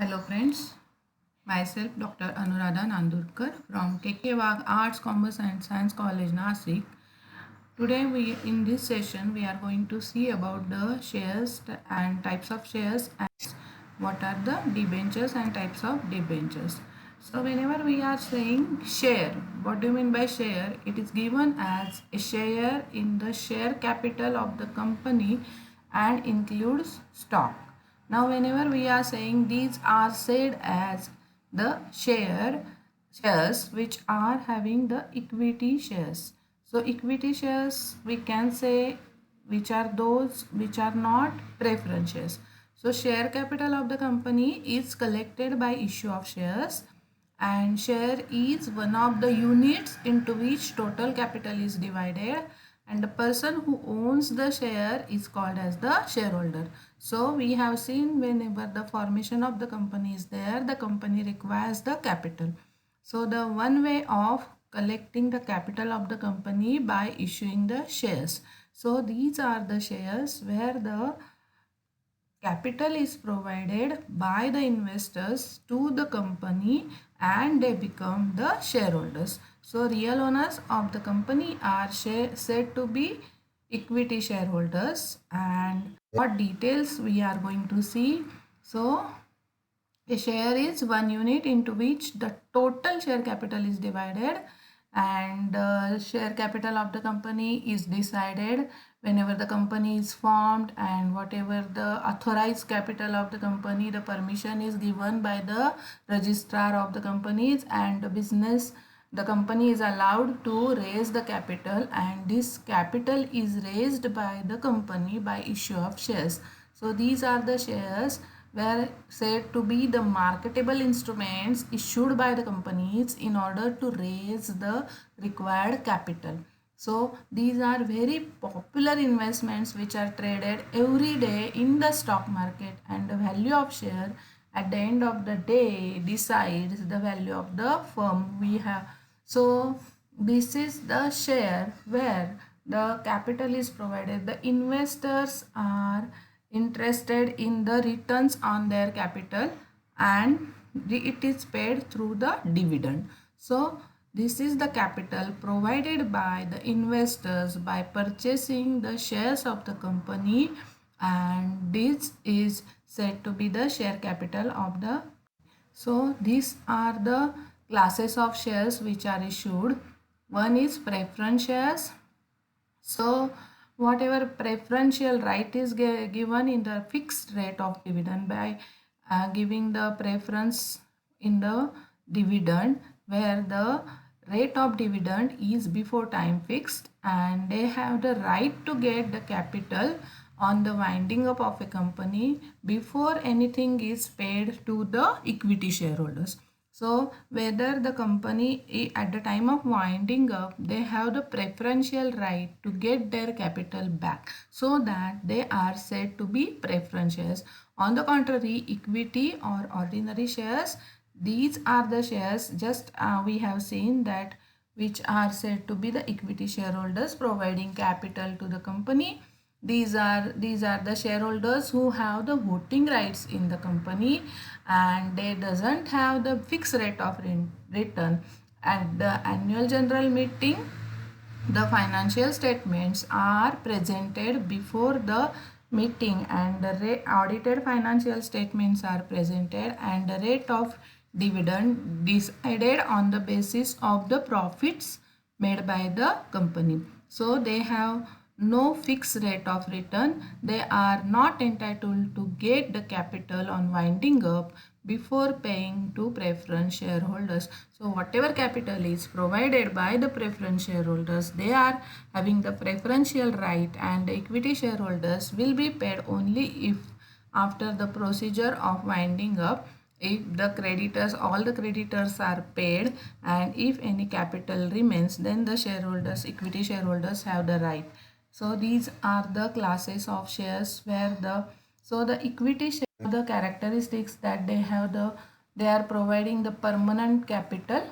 Hello friends, myself Dr. Anuradha Nandurkar from KK Wagh Arts, Commerce and Science College, Nasik. Today in this session we are going to see about the shares and types of shares and what are the debentures and types of debentures. So whenever we are saying share, what do you mean by share? It is given as a share in the share capital of the company and includes stock. Now whenever we are saying these are said as the shares which are having the equity shares. So equity shares we can say which are those which are not preference shares. So share capital of the company is collected by issue of shares, and share is one of the units into which total capital is divided, and the person who owns the share is called as the shareholder. So we have seen whenever the formation of the company is there, the company requires the capital. So the one way of collecting the capital of the company by issuing the shares. So these are the shares where the capital is provided by the investors to the company and they become the shareholders. So real owners of the company are said to be equity shareholders, and what details we are going to see. So a share is one unit into which the total share capital is divided, and share capital of the company is decided whenever the company is formed, and whatever the authorized capital of the company, the permission is given by the registrar of the companies, and the company is allowed to raise the capital, and this capital is raised by the company by issue of shares. So these are the shares were said to be the marketable instruments issued by the companies in order to raise the required capital. So these are very popular investments which are traded every day in the stock market, and the value of share at the end of the day decides the value of the firm we have. So this is the share where the capital is provided. The investors are interested in the returns on their capital, and it is paid through the dividend. So this is the capital provided by the investors by purchasing the shares of the company, and this is said to be the share capital of the. So these are the classes of shares which are issued. One is preference shares. So whatever preferential right is given in the fixed rate of dividend by giving the preference in the dividend, where the rate of dividend is before time fixed, and they have the right to get the capital on the winding up of a company before anything is paid to the equity shareholders. So whether the company at the time of winding up, they have the preferential right to get their capital back, so that they are said to be preference shares. On the contrary, equity or ordinary shares, these are the shares just we have seen that which are said to be the equity shareholders providing capital to the company. These are the shareholders who have the voting rights in the company, and they doesn't have the fixed rate of return. At the annual general meeting, the financial statements are presented before the meeting, and the audited financial statements are presented, and the rate of dividend decided on the basis of the profits made by the company. So they have no fixed rate of return. They are not entitled to get the capital on winding up before paying to preference shareholders. So whatever capital is provided by the preference shareholders, they are having the preferential right, and the equity shareholders will be paid only if after the procedure of winding up, if the creditors, all the creditors are paid, and if any capital remains, then the shareholders, equity shareholders have the right. So these are the classes of shares where the equity share, the characteristics that they are providing the permanent capital,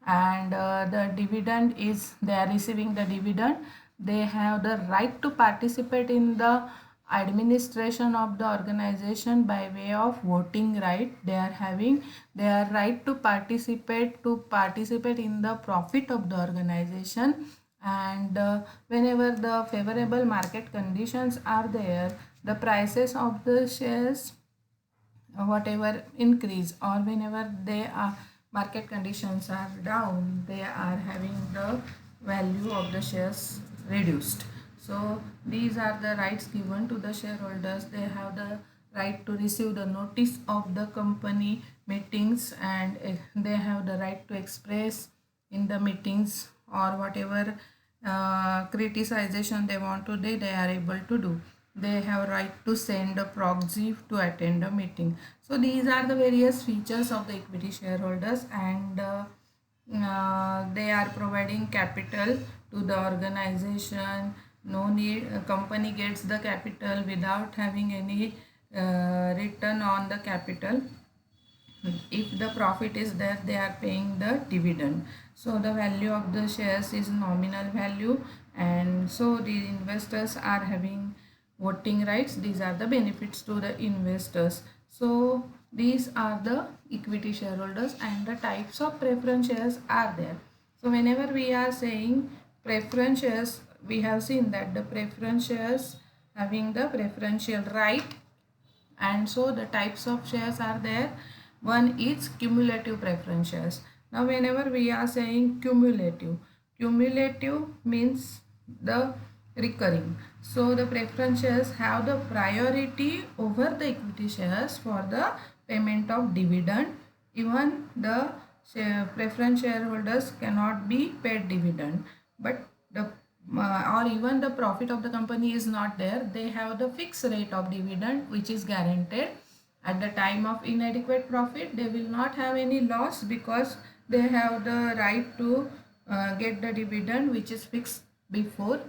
and the dividend is they are receiving the dividend. They have the right to participate in the administration of the organization by way of voting right. They are having their right to participate in the profit of the organization. And whenever the favorable market conditions are there, the prices of the shares whatever increase, or whenever they are market conditions are down, they are having the value of the shares reduced. So these are the rights given to the shareholders. They have the right to receive the notice of the company meetings, and they have the right to express in the meetings, or whatever criticization they want to do, they are able to do. They have right to send a proxy to attend a meeting. So these are the various features of the equity shareholders, and they are providing capital to the organization. No need, company gets the capital without having any return on the capital. If the profit is there, they are paying the dividend. So the value of the shares is nominal value, and so the investors are having voting rights. These are the benefits to the investors. So these are the equity shareholders, and the types of preference shares are there. So whenever we are saying preference shares, we have seen that the preference shares having the preferential right, and so the types of shares are there. One is cumulative preference shares. Now whenever we are saying cumulative means the recurring. So the preference shares have the priority over the equity shares for the payment of dividend. Even the preference shareholders cannot be paid dividend, but the or even the profit of the company is not there, they have the fixed rate of dividend which is guaranteed. At the time of inadequate profit, they will not have any loss, because they have the right to get the dividend which is fixed before.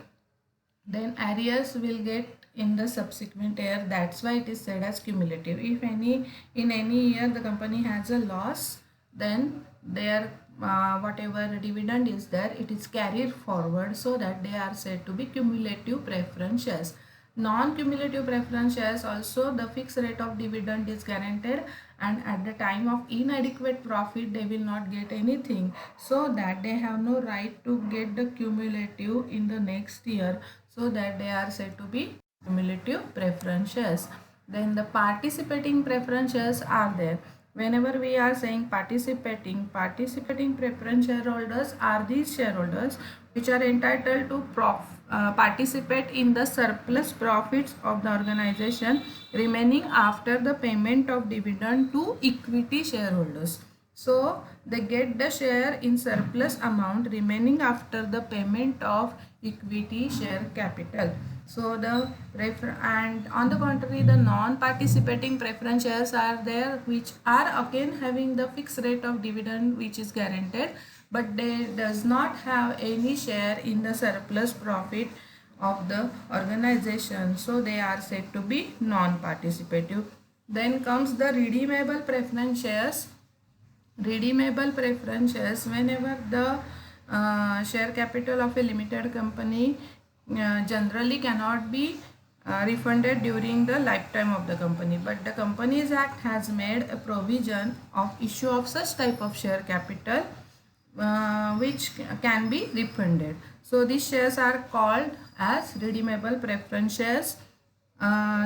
Then arrears will get in the subsequent year. That's why it is said as cumulative. If in any year the company has a loss, then their whatever dividend is there, it is carried forward, so that they are said to be cumulative preference shares. Non-cumulative preference shares also, the fixed rate of dividend is guaranteed, and at the time of inadequate profit they will not get anything, so that they have no right to get the cumulative in the next year, so that they are said to be cumulative preference shares. Then the participating preference shares are there. Whenever we are saying participating preference shareholders are these shareholders which are entitled to participate in the surplus profits of the organization remaining after the payment of dividend to equity shareholders. So they get the share in surplus amount remaining after the payment of equity share capital. So the and on the contrary, the non-participating preference shares are there, which are again having the fixed rate of dividend which is guaranteed, but they does not have any share in the surplus profit of the organization. So they are said to be non-participative. Then comes the redeemable preference shares. Redeemable preference shares, whenever the share capital of a limited company generally cannot be refunded during the lifetime of the company, but the Companies Act has made a provision of issue of such type of share capital which can be refunded. So these shares are called as redeemable preference shares.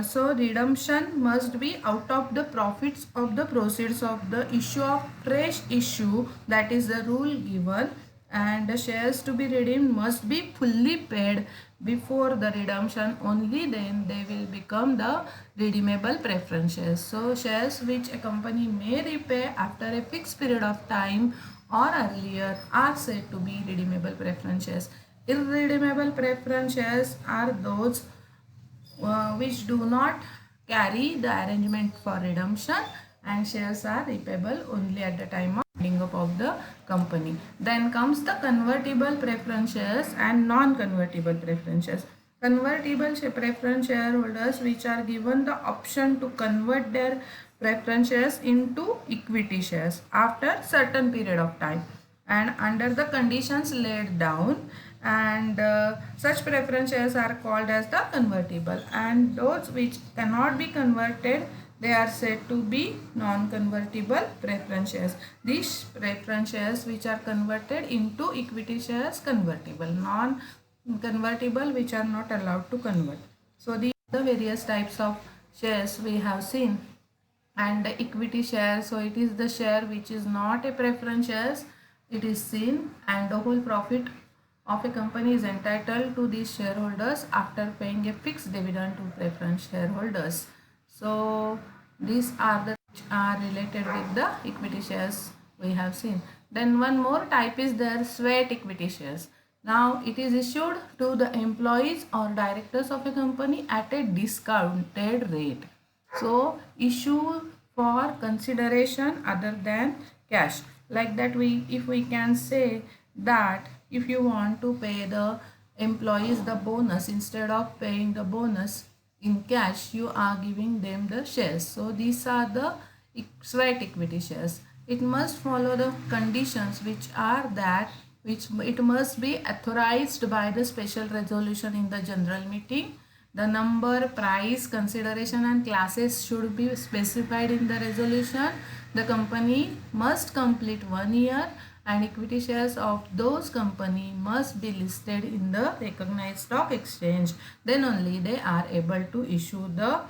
So redemption must be out of the profits of the proceeds of the issue of fresh issue, that is the rule given, and the shares to be redeemed must be fully paid before the redemption. Only then they will become the redeemable preference shares. So shares which a company may repay after a fixed period of time or earlier are said to be redeemable preference shares. Irredeemable preference shares are those which do not carry the arrangement for redemption, and shares are repayable only at the time of winding up of the company. Then comes the convertible preference shares and non-convertible preference shares. Convertible preference shareholders which are given the option to convert their preference shares into equity shares after certain period of time and under the conditions laid down, and such preference shares are called as the convertible, and those which cannot be converted, they are said to be non-convertible preference shares. These preference shares which are converted into equity shares convertible, non-convertible which are not allowed to convert. So these are the various types of shares we have seen. And the equity share, so it is the share which is not a preference shares, it is seen, and the whole profit of a company is entitled to these shareholders after paying a fixed dividend to preference shareholders. So these are the which are related with the equity shares we have seen. Then one more type is their sweat equity shares. Now it is issued to the employees or directors of a company at a discounted rate. So issue for consideration other than cash. Like that, if we can say that if you want to pay the employees the bonus, instead of paying the bonus in cash, you are giving them the shares. So these are the sweat equity shares. It must follow the conditions which are that which it must be authorized by the special resolution in the general meeting. The number, price, consideration and classes should be specified in the resolution. The company must complete 1 year, and equity shares of those company must be listed in the recognized stock exchange. Then only they are able to issue the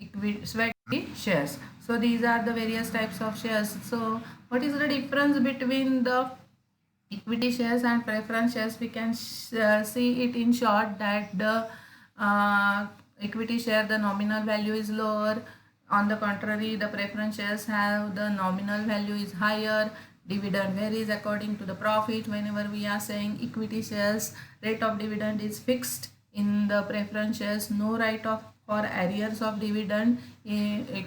equity shares. So these are the various types of shares. So what is the difference between the equity shares and preference shares? We can see it in short that the equity share, the nominal value is lower. On the contrary, the preference shares have the nominal value is higher. Dividend varies according to the profit. Whenever we are saying equity shares, rate of dividend is fixed. In the preference shares, no right of for arrears of dividend.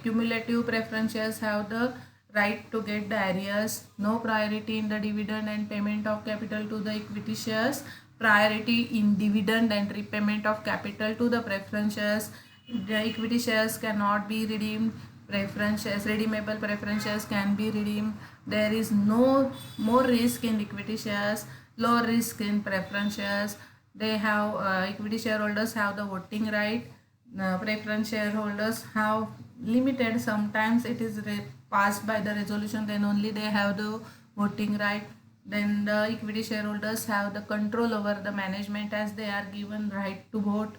Cumulative preference shares have the right to get the arrears. No priority in the dividend and payment of capital to the equity shares. Priority in dividend and repayment of capital to the preference shares. The equity shares cannot be redeemed. Preference shares, redeemable preference shares can be redeemed. There is no more risk in equity shares, low risk in preference shares. They have equity shareholders have the voting right. Preference shareholders have limited. Sometimes it is passed by the resolution, then only they have the voting right. Then the equity shareholders have the control over the management, as they are given right to vote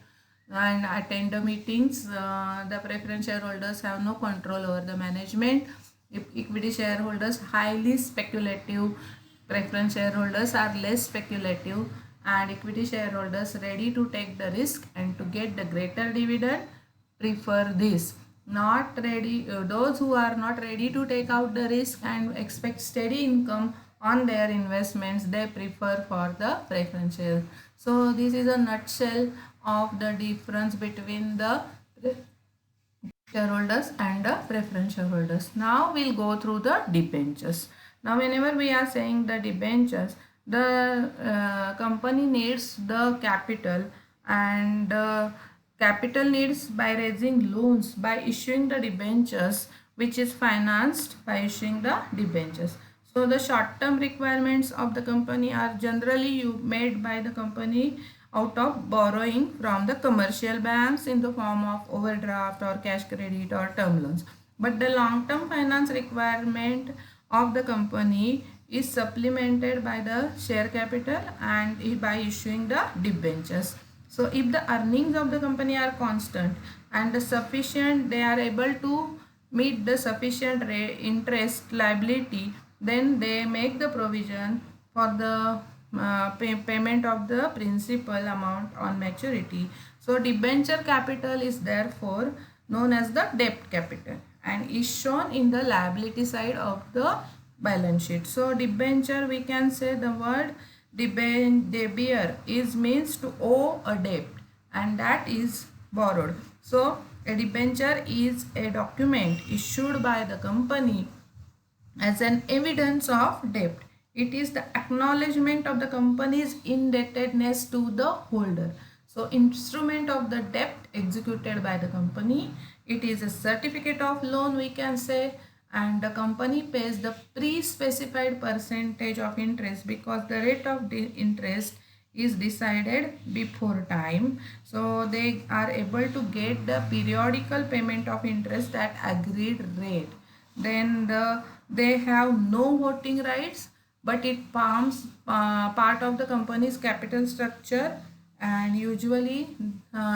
and attend the meetings. The preference shareholders have no control over the management. If equity shareholders highly speculative, preference shareholders are less speculative, and equity shareholders ready to take the risk and to get the greater dividend prefer this. Not ready, those who are not ready to take out the risk and expect steady income on their investments, they prefer for the preference shares. So this is a nutshell of the difference between the shareholders and the preference shareholders. Now we'll go through the debentures. Now whenever we are saying the debentures, the company needs the capital, and capital needs by raising loans by issuing the debentures, which is financed by issuing the debentures. So the short term requirements of the company are generally made by the company out of borrowing from the commercial banks in the form of overdraft or cash credit or term loans. But the long term finance requirement of the company is supplemented by the share capital and by issuing the debentures. So if the earnings of the company are constant and the sufficient, they are able to meet the sufficient interest liability, then they make the provision for the payment of the principal amount on maturity. So debenture capital is therefore known as the debt capital and is shown in the liability side of the balance sheet. So debenture, we can say the word debier is means to owe a debt, and that is borrowed. So a debenture is a document issued by the company as an evidence of debt. It is the acknowledgement of the company's indebtedness to the holder. So instrument of the debt executed by the company. It is a certificate of loan, we can say, and the company pays the pre-specified percentage of interest, because the rate of the interest is decided before time. So they are able to get the periodical payment of interest at agreed rate. Then they have no voting rights, but it forms part of the company's capital structure, and usually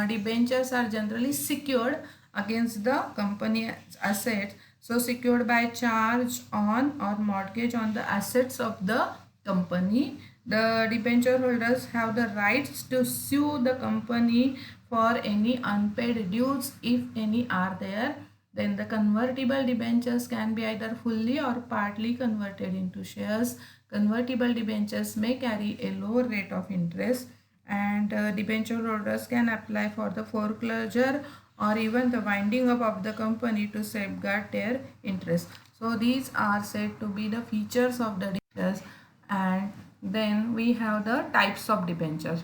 debentures are generally secured against the company assets, so secured by charge on or mortgage on the assets of the company. The debenture holders have the rights to sue the company for any unpaid dues, if any are there. Then the convertible debentures can be either fully or partly converted into shares. Convertible debentures may carry a lower rate of interest, and debenture holders can apply for the foreclosure or even the winding up of the company to safeguard their interest. So these are said to be the features of the debentures. And then we have the types of debentures.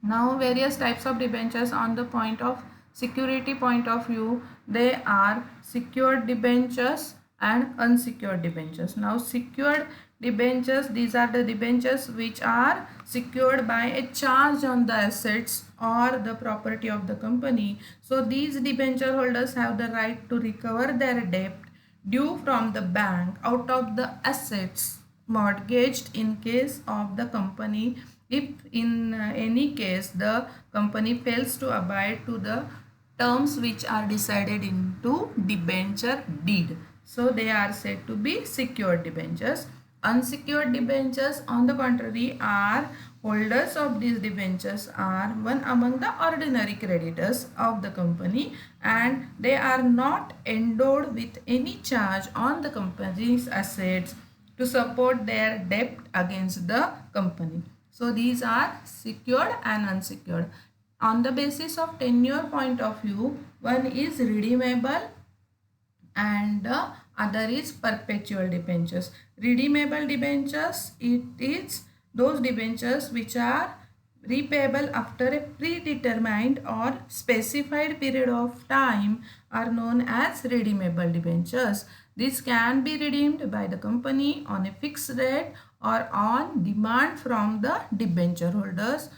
Now various types of debentures on the point of security point of view, they are secured debentures and unsecured debentures. Now secured debentures, these are the debentures which are secured by a charge on the assets or the property of the company. So these debenture holders have the right to recover their debt due from the bank out of the assets mortgaged in case of the company, if in any case the company fails to abide to the terms which are decided into debenture deed. So they are said to be secured debentures. Unsecured debentures, on the contrary, are holders of these debentures are one among the ordinary creditors of the company, and they are not endowed with any charge on the company's assets to support their debt against the company. So these are secured and unsecured. On the basis of tenure point of view, one is redeemable and the other is perpetual debentures. Redeemable debentures, it is those debentures which are repayable after a predetermined or specified period of time are known as redeemable debentures. This can be redeemed by the company on a fixed rate or on demand from the debenture holders.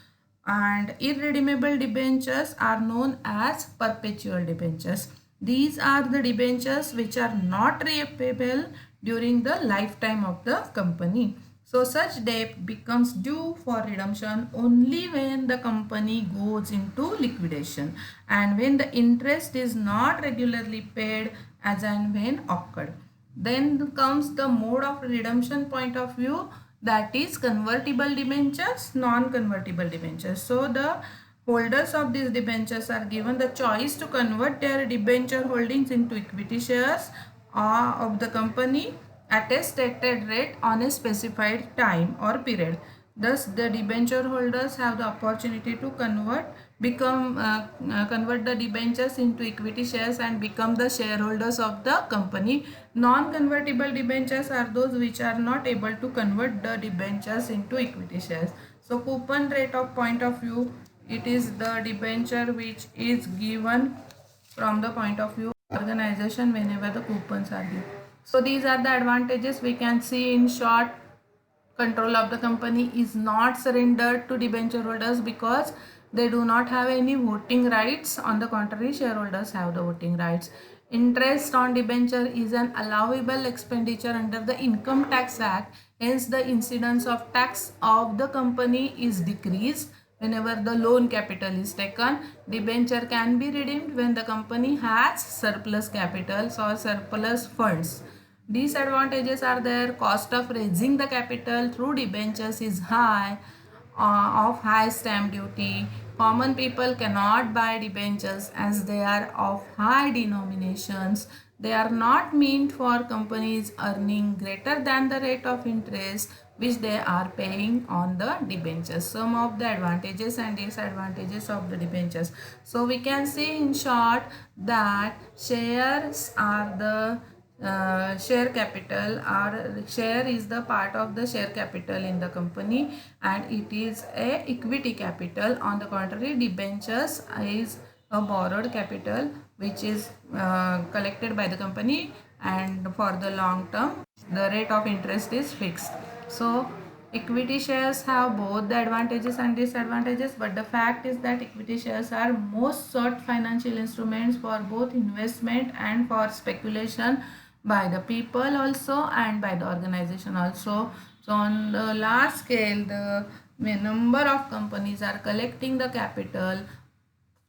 And irredeemable debentures are known as perpetual debentures. These are the debentures which are not repayable during the lifetime of the company. So such debt becomes due for redemption only when the company goes into liquidation and when the interest is not regularly paid as and when occurred. Then comes the mode of redemption point of view, that is convertible debentures, non-convertible debentures. So the holders of these debentures are given the choice to convert their debenture holdings into equity shares of the company at a stated rate on a specified time or period. Thus, the debenture holders have the opportunity to convert the debentures into equity shares and become the shareholders of the company. Non-convertible debentures are those which are not able to convert the debentures into equity shares. So, coupon rate of point of view, it is the debenture which is given from the point of view of organization whenever the coupons are given. So these are the advantages we can see in short. Control of the company is not surrendered to debenture holders because they do not have any voting rights. On the contrary, shareholders have the voting rights. Interest on debenture is an allowable expenditure under the Income Tax Act. Hence, the incidence of tax of the company is decreased. Whenever the loan capital is taken, debenture can be redeemed when the company has surplus capitals or surplus funds. Disadvantages are there. Cost of raising the capital through debentures is high, of high stamp duty. Common people cannot buy debentures as they are of high denominations. They are not meant for companies earning greater than the rate of interest which they are paying on the debentures. Some of the advantages and disadvantages of the debentures. So we can say in short that shares are the share capital, or share is the part of the share capital in the company and it is a equity capital. On the contrary, debentures is a borrowed capital which is collected by the company, and for the long term the rate of interest is fixed. So Equity shares have both the advantages and disadvantages, but the fact is that equity shares are most sought financial instruments for both investment and for speculation by the people also and by the organization also. So on the large scale, the number of companies are collecting the capital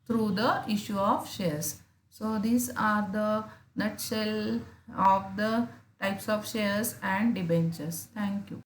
through the issue of shares. So these are the nutshell of the types of shares and debentures. Thank you.